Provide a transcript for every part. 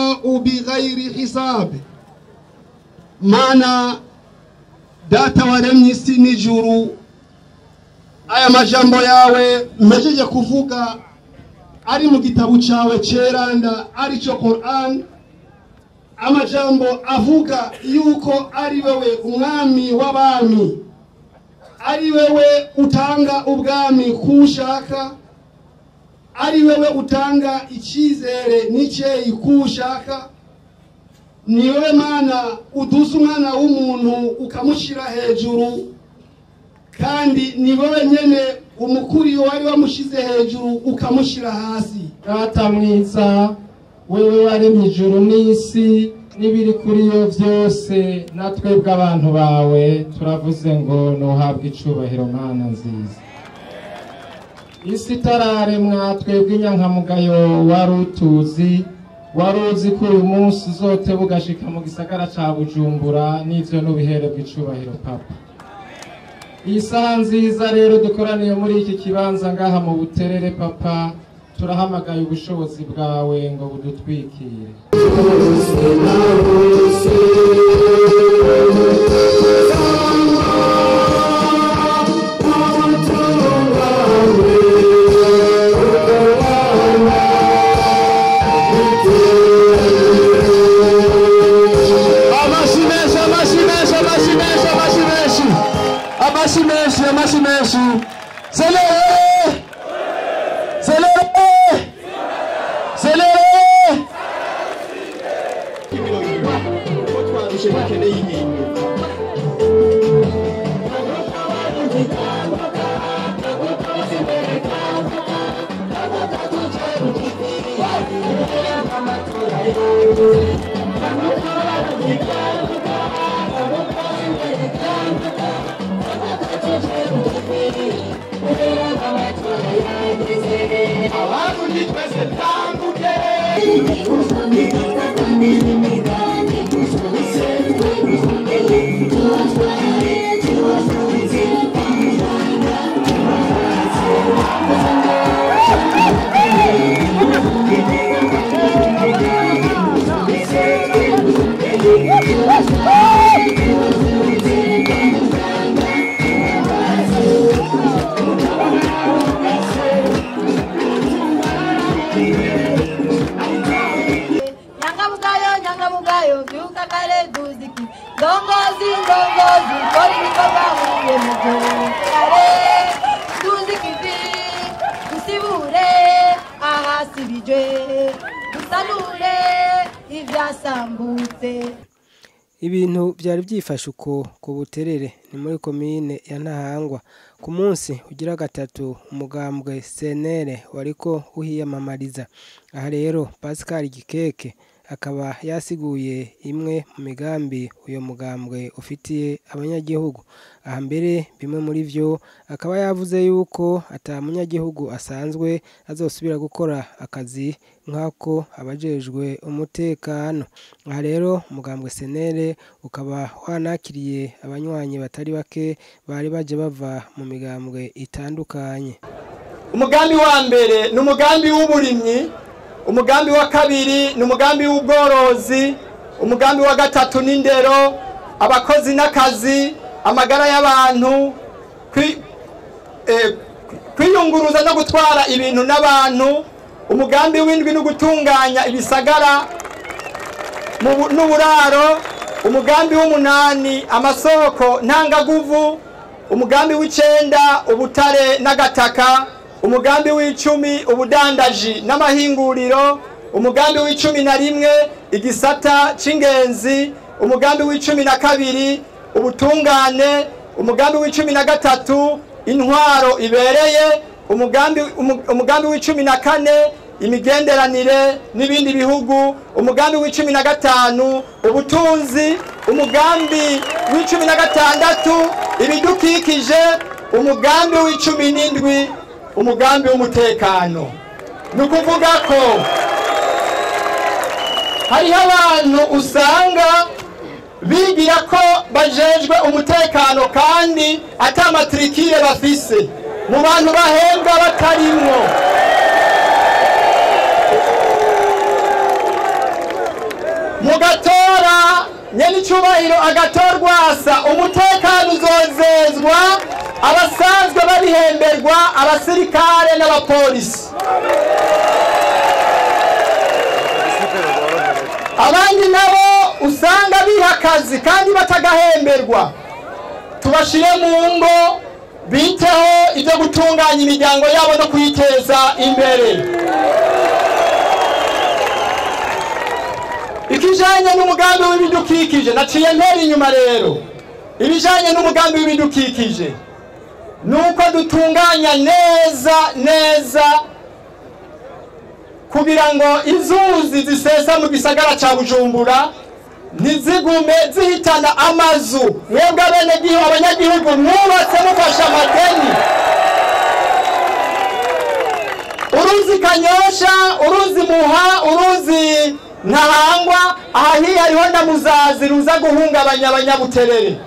jazau bighairi hisab. Mana data waremye isi n'ijuru, aya majambo yawe mpejeje kuvuga ari mu gitabo cyawe ceranda ari cyo Quran, amajambo avuga yuko ari wewe umwami w'abami, ari wewe utanga ubwami kushaka, ari wewe utanga icyizere n'icyeyi kushaka. Ni wewe Mana uduza umwana w'umuntu ukamushira hejuru, kandi ni wewe nyene umukuri wari wamushize hejuru ukamushira hasi. Data mwiza, wewe waremye ijuru n'isi n'ibiri kuri yo byose, natwe bw'abantu bawe turavuze ngo nuhabwe icubahiro Mana nziza. Isi itararemwa twebwe inyankamugayo wari utuzi, wari uzi ko uyu munsi uzote bugashika mu gisagara ca Bujumbura, n'ivyo n'ubihererwa icubahiro Papa. Iyi saha nziza rero dukoraniye muri iki kibanza ngaha mu Buterere Papa, turahamagaye ubushobozi bwawe ngo budutwikire. Amasimeshi Ibintu byari byifashe uko ku Buterere ni muri komine ya Ntahangwa. Ku munsi ugira gatatu umugambwe CNL wariko uhiyamamariza. Aha rero Pascal Gikeke akaba yasiguye imwe mu migambi uyo mugambwe ufitiye abanyagihugu. Aha mbere bimwe muri vyo akaba yavuze yuko ata munyagihugu asanzwe azosubira gukora akazi nk'ako abajejwe umutekano. Aha rero umugambwe CNL ukaba wanakiriye abanywanyi batari bake bari baje bava mu migambwe itandukanye. Umugambi wa mbere ni umugambi w'uburimyi, umugambi wa kabiri ni umugambi w'ubworozi, umugambi wa gatatu ni indero, abakozi n'akazi, amagara y'abantu, kwiyunguruza no gutwara ibintu n'abantu, umugambi w'indwi no gutunganya ibisagara n'uburaro, umugambi w'umunani amasoko ntangaguvu, umugambi w'icenda ubutare n'agataka, umugambi w'icumi ubudandaji n'amahinguriro, umugambi w'icumi na rimwe igisata c'ingenzi, umugambi w'icumi na kabiri ubutungane, umugambi w'icumi na gatatu intwaro ibereye, umugambi w'icumi na kane imigenderanire n'ibindi bihugu, umugambi w'icumi na gatanu ubutunzi, umugambi w'icumi na gatandatu ibidukikije, umugambi w'icumi n'indwi umugambi w'umutekano. Nukuvuga ko hariho abantu usanga bigira ko bajejwe umutekano kandi ata matrikire bafise, mu bantu bahembwa batarimwo. mugatora nyenicubahiro agatorwa asa umutekano uzozezwa abasanzwe babihemberwa abasirikare n'abapolisi abandi nabo usanga biha akazi kandi batagahemberwa tubashire mu ngo biteho ibyo gutunganya imiryango yabo no kuyiteza imbere ikijanye n'umugambi w'ibidukikije naciye mpera inyuma rero ibijanye n'umugambi w'ibidukikije nuko dutunganya neza kugira ngo inzuzi zisesa mu gisagara ca Bujumbura ntizigume zihitana amazu mwebwe abenegihugu abanyagihugu mwubatse mufasha amadeni uruzi Kanyosha uruzi Muha uruzi Ntahangwa aha hariho na Muzazi ruza guhungabanya abanyabuterere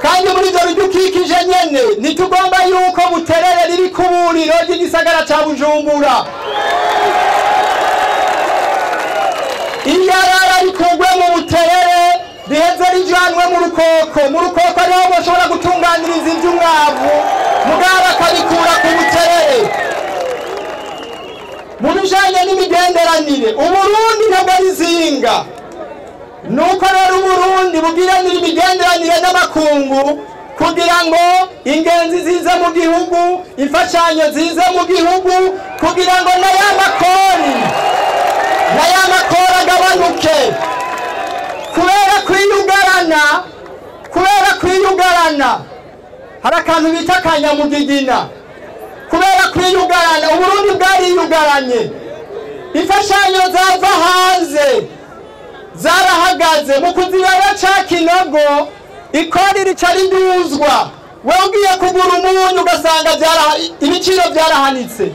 kandi muri ibyo bidukikije nyene nitugomba yuko Buterere riri kuburiro ry'igisagara ca Bujumbura iyarara rikugwe mu Buterere riheze rijanwe mu Rukoko ariho bashobora gutunganiriza ivy'umwavu mugabo bakabikura ku Buterere mu bijanye n'imigenderanire Uburundi ntabwo ari zinga nuko rero Uburundi bugiranira imigenderanire n'amakungu kugira ngo ingenzi zize mu gihugu imfashanyo zize mu gihugu kugira ngo n'ayamakori agabanuke kubera kwiyugarana hari akantu bita akanyamugigina kubera kwiyugarana Uburundi bwariyugaranye imfashanyo zava hanze zarahagaze mu kuziraba ca Kinogo ikori rica riduzwa we ugiye kugura umunyu ugasanga ibiciro byarahanitse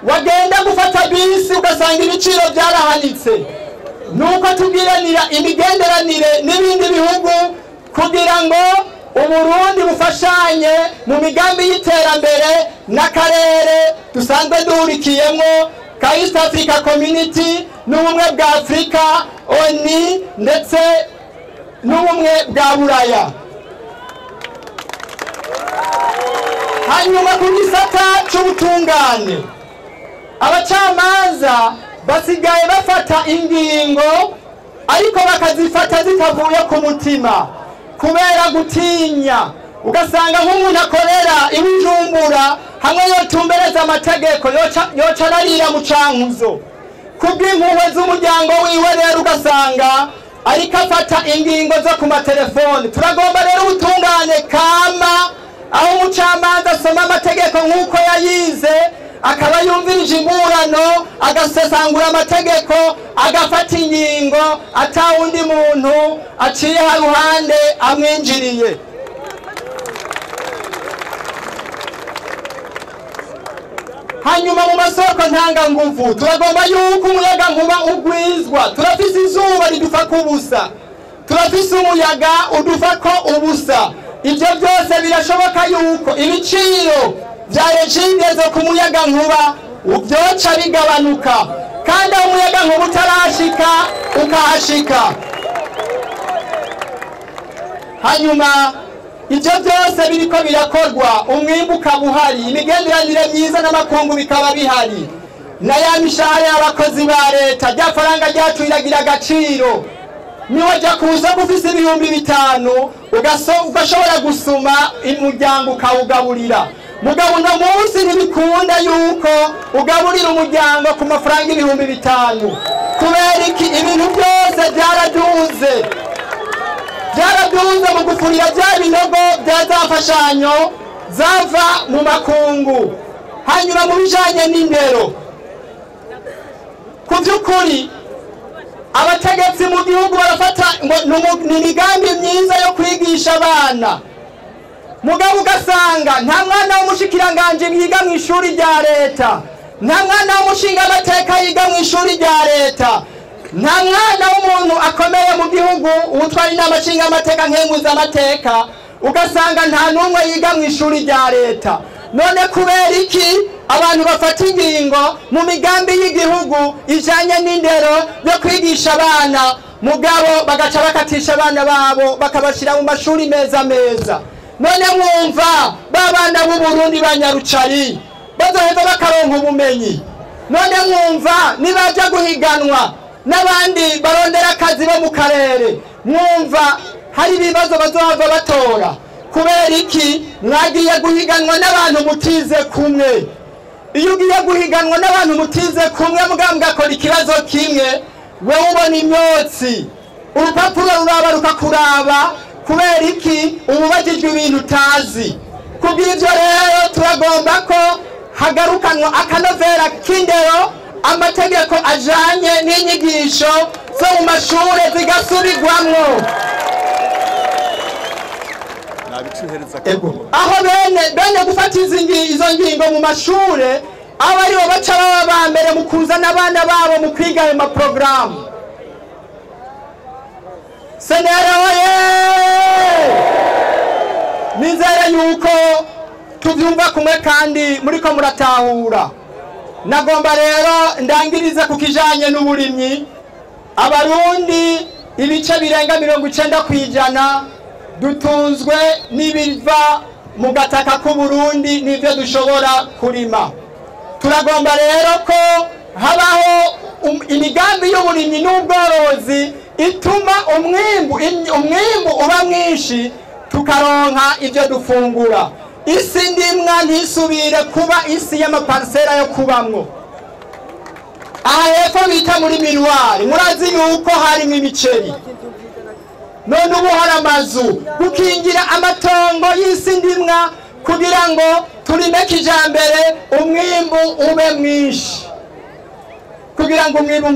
wagenda gufata bisi ugasanga ibiciro byarahanitse nuko tugiranira imigenderanire n'ibindi bihugu kugira ngo Uburundi bufashanye mu migambi y'iterambere n'akarere dusanzwe duhurikiyemo ka East Africa Community n'ubumwe bwa Afrika ONU ndetse n'ubumwe bwa Buraya hanyuma ku gisata c'ubutungane abacamanza basigaye bafata ingingo ariko bakazifata zitavuye ku mutima kubera gutinya ugasanga nk'umuntu akorera ibijumbura hamwe yotumbereza amategeko yoca ararira mu cankuzo kubw'impuhwe z'umuryango wiwe rero ugasanga ariko afata ingingo zo ku matelefoni turagomba rero ubutungane kama aho umucamanza asoma amategeko nk'uko yayize akaba yumvirije imburano agasesangura amategeko agafata ingingo atawundi muntu aciye haruhande amwinjiriye hanyuma mu masoko ntanganguvu turagomba yuko umuyaga nkuba ugwizwa turafise izuba ridufa kubusa turafise umuyaga udufa ko ubusa ibyo byose birashoboka yuko ibiciro vya regime ku muyaga nkuba ubyoca bigabanuka kandi aho umuyaga nkuba utarashika ukahashika hanyuma ibyo byose biriko birakorwa umwimbu ukabuhari imigenderanire myiza n'amakungu bikaba bihari na ya mishahara y'abakozi ba leta rya faranga ryacu riragira agaciro niwajya kuza gufise ibihumbi 5 ugashobora gusuma umuryango ukawugaburira mugabo no munsi ntibikunda yuko ugaburira umuryango ku mafaranga ibihumbi 5 kubera iki ibintu byose byaraduze mu gufurira bya binogo byazafashanyo zava mu makungu hanyuma mu bijanye n'indero ku by'ukuri abategetsi mu gihugu barafata ni imigambi myiza yo kwigisha abana mugabo ugasanga nta mwana w'umushikiranganje yiga mu ishuri rya leta nta mwana w'umushinga amateka yiga mu ishuri rya leta nta mwana w'umuntu akomeye mu gihugu utwara inama nshinga amateka nkenguza amateka ugasanga nta n'umwe yiga mu ishuri rya leta none kubera iki abantu bafata ingingo mu migambi y'igihugu ijanye n'indero yo kwigisha abana mugabo bagaca bakatisha abana babo bakabashira mu mashuri meza meza. None mwumva babana b'u Burundi banyarucari bazoheza bakaronka ubumenyi. None mwumva nibaja guhiganwa n'abandi barondera akazi bo mu karere, mwumva hari ibibazo bazohava batora. Kubera iki? Mwagiye guhiganwa n'abantu mutize kumwe. Iyo ugiye guhiganwa n'abantu mutize kumwe mugakora ikibazo kimwe, wewe ubona imyotsi, urupapuro ruraba rukakuraba. Kubera iki? Ububajijwe ibintu utazi. Kubw'ivyo rero turagomba ko hagarukanwa akanovera k'indero, amategeko ajanye n'inyigisho zo mu mashure zigasubirwamwo. Aho bene gufata izo ngingo mu mashure, abo aribo baca baba ba mbere mu kuzana abana babo mu kwiga ayo maporogaramu. Senera oye! Nizere yuko tuvyumva kumwe kandi muriko muratahura. Nagomba rero ndangirize ku kijanye n'uburimyi. Abarundi ibice birenga 90% dutunzwe n'ibiva mu gataka k'u Burundi n'ivyo dushobora kurima. Turagomba rero ko habaho imigambi y'uburimyi n'ubworozi ituma umwimbu uba mwinshi, tukaronka ivyo dufungura. Isi ndimwa ntisubire kuba isi y'amaparsera yo kubamwo. Aha hepfo bita muri Miruwari, murazi yuko harimo imiceri. None ubu hari amazu gukingira amatongo y'isi ndimwa kugira ngo turime kijambere, umwimbu ube mwinshi. Kugira ngo umwimbu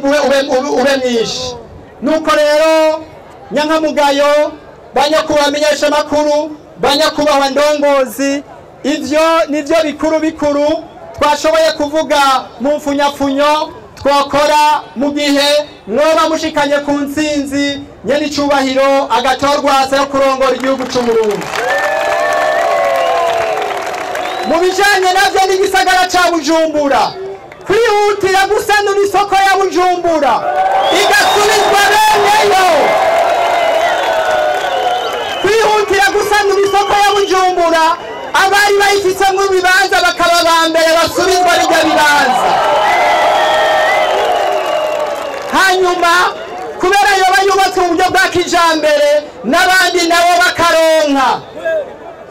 ube mwinshi. Nuko rero nyankamugayo, banyakubahwa menyeshamakuru, banyakubahwa ndongozi, ivyo nivyo bikuru twashoboye kuvuga mu mfunyafunyo twakora mu gihe mwoba mushikanye ku ntsinzi nyene icubahiro agatorwa yo kurongora igihugu c'u Burundi. Mu bijanye navyo n'igisagara ca Bujumbura, kwihutira gusanura isoko ya Bujumbura igasubizwa beneyo. Kwihutira gusanura isoko ya Bujumbura, abari bayifitsemwo ibibanza bakaba ba mbere basubizwa n'ibyo bibanza. Hanyuma kubera yoba yubatswe mu buryo bwa kijambere, n'abandi nabo bakaronka.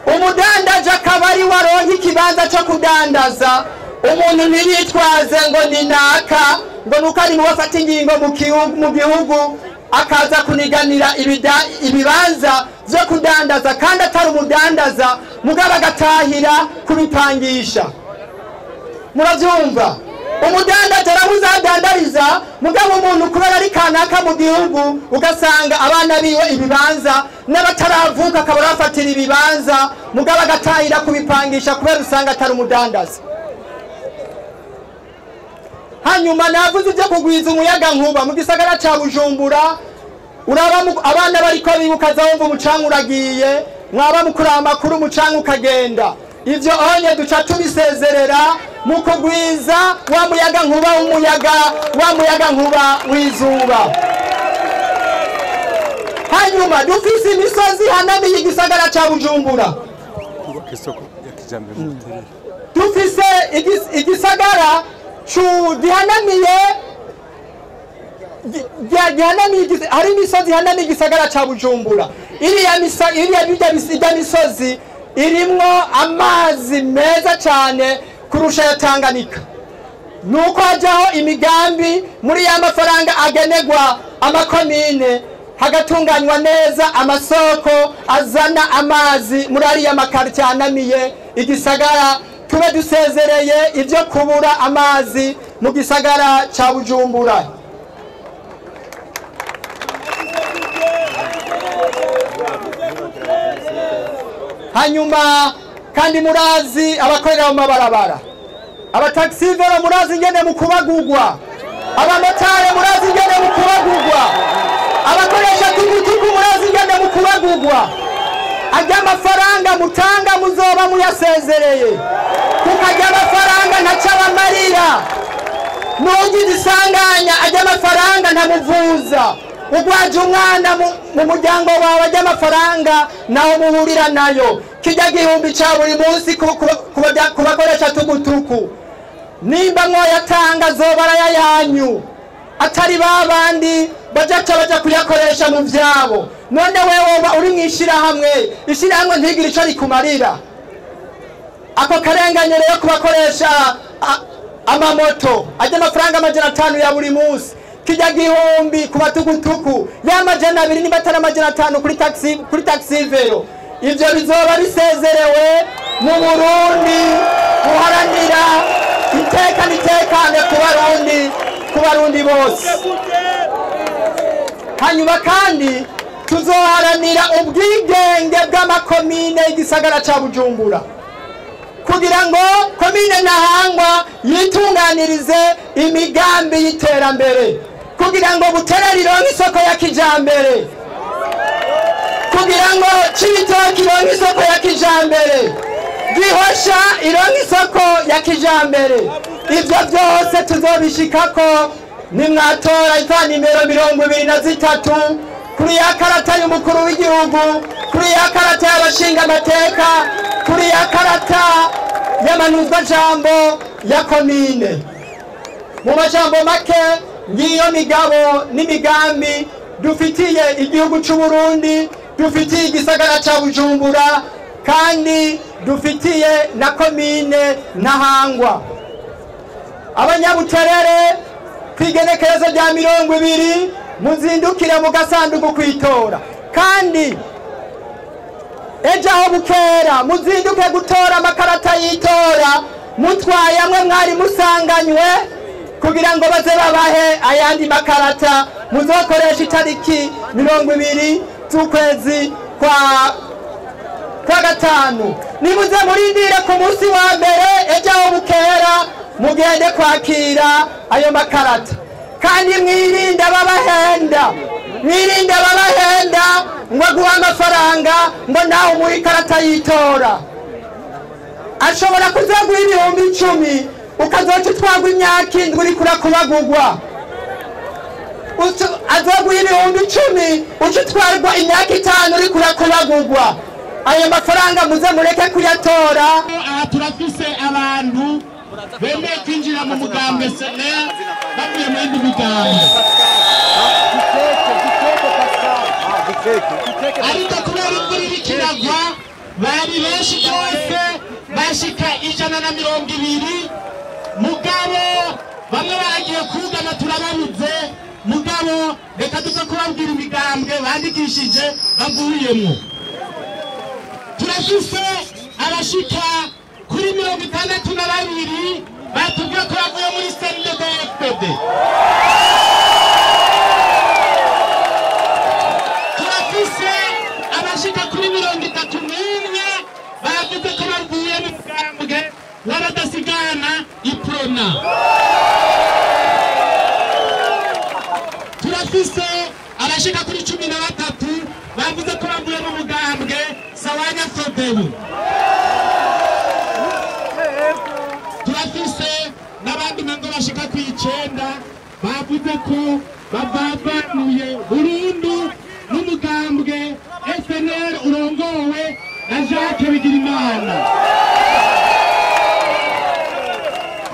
Umudandaje akaba ari waronka ikibanza cyo kudandaza. Umuntu ntiyitwaze ngo ni naka, ngo nuko ari mu bafata ingingo mu gihugu akaza kuniganira ibibanza vyo kudandaza kandi atari umudandaza, mugabo agatahira kubipangisha. Muravyumva? Umudandaza aramuzadandariza, mugabo umuntu kubera ari kanaka mu gihugu ugasanga abana biwe ibibanza n'abataravuka akaba arafatira ibibanza, mugabo agatahira kubipangisha kubera usanga atari umudandaza. Hanyuma navuze ibyo kugwiza umuyaga nkuba mu gisagara ca Bujumbura, uraba abana bariko bibukaza wumva umucanga uragiye, mwaba mukura amakuru umucanga ukagenda. Ivyo onye duca tubisezerera mu kugwiza wa muyaga nkuba w'izuba. Hanyuma dufise imisozi hanamiye igisagara ca Bujumbura. Dufise igisagara gihanamiye hari imisozi hanamiye igisagara ca Bujumbura. Iriya misozi irimwo amazi meza cyane kurusha ya Tanganyika. Nuko hajaho imigambi muri ya mafaranga agenegwa amakomine, hagatunganywa neza amasoko azana amazi muri ariya makartie anamiye igisagara. Tube dusezereye ivyo kubura amazi mu gisagara ca Bujumbura. Hanyuma kandi murazi abakorera mu mabarabara, abataxivero murazi ngene mu kubagugwa, abamotari murazi ngene mu kubagugwa, abakoresha tukutuku murazi ngene mu kubagugwa. Ajya amafaranga mutanga muzoba muzoba muyasezereye kuko ajya amafaranga ntacabamarira nugize isanganya ajya amafaranga ntamuvuza ugwaje umwana mu muryango wawe ajya amafaranga naho muhurira nayo kijya gihumbi ca buri munsi kubakoresha tugutuku nimba mwoyatanga zobara yayanyu atari babandi baja kuyakoresha mu vyabo none wewe uri mwishirahamwe ishirahamwe ntigira ico rikumarira ako karenganye rero kubakoresha amamoto ajya amafaranga amajana 5 ya buri munsi kijya gihumbi kubatugutuku y'amajana 2 nibatara amajana 5 kuri taxi vero ivyo bizoba bisezerewe mu Burundi guharanira itekane ku Barundi bose hanyuma kandi tuzoharanira ubwigenge bw'amakomine y'igisagara ca Bujumbura kugira ngo komine Ntahangwa yitunganirize imigambi y'iterambere kugira ngo Buterere ironke isoko ya kijambere kugira ngo Cibitoke ironke isoko ya kijambere Gihosha ironke isoko ya kijambere ivyo byose tuzobishikako nimwatora iza nimero 23 kuri ya karata y'umukuru w'igihugu kuri ya karata y'abashinga amateka kuri ya karata y'amanuzwa jambo ya komine mu majambo make ngiyo migabo n'imigambi dufitiye igihugu c'u Burundi dufitiye igisagara ca Bujumbura kandi dufitiye na komine Ntahangwa abanyabuterere kwigenekerezo rya 20 muzindukire mu gasanduku kwitora kandi ejo aho bukera muzinduke gutora amakarata y'itora mutwaye amwe mwari musanganywe kugira ngo baze babahe ayandi makarata muzokoresha itariki 20 z'ukwezi kwa gatanu nimuze murindire ku munsi wa mbere ejo aho bukera mugende kwakira ayo makarata kandi mwirinde babahenda ngo guha amafaranga ngo nawe umuhe ikarata y'itora ashobora kuzaguha 10,000 ukazoca utwagwa imyaka 7 uriko urakubagurwa azoguha 10,000 uca utwarwa imyaka 5 uriko urakubagurwa ayo mafaranga muze mureke kuyatora aha turafise abantu bemeye kwinjira mu mugambwe sene bavuye mu yindi migambi ariko kubera imvura iriko iragwa bari benshi bose bashika 120 mugabo bamwe baragiye kugama turababuze mugabo reka tuze kubabwira imigambwe bandikishije bavuyemwo turafise abashika kuri 62 batubwiye ko bavuye muri CNDD-FDD turafise abashika kuri 31 bavuze ko bavuye mu mugambwe w'abadasigana iprona turafise abashika kuri 13 bavuze ko bavuye mu mugambwe Sawanya Frodebu turafise n'abandi mengo bashika ku 9 bavuze ko bavavanuye burundu n'umugambwe FNL urongowe na Jacques Bigirimana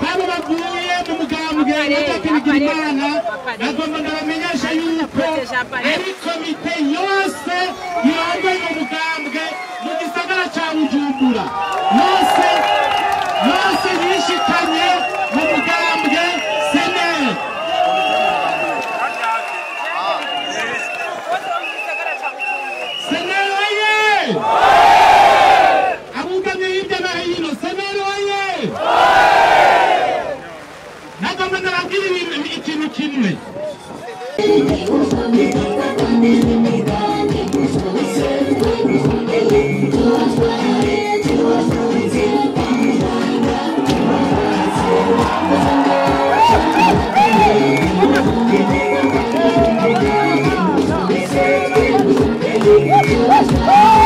babo bavuye mu mugambwe wa Jacques Bigirimana nagomba ndabamenyesha yuko ari komite yose irongoye mu mugambwe mu gisagara ca Bujumbura yose yishikanye mu mugambwe SNL SNL oye abugamye hirya no hino SNL oye nagomba ndababwira ikintu kimwe Let's go!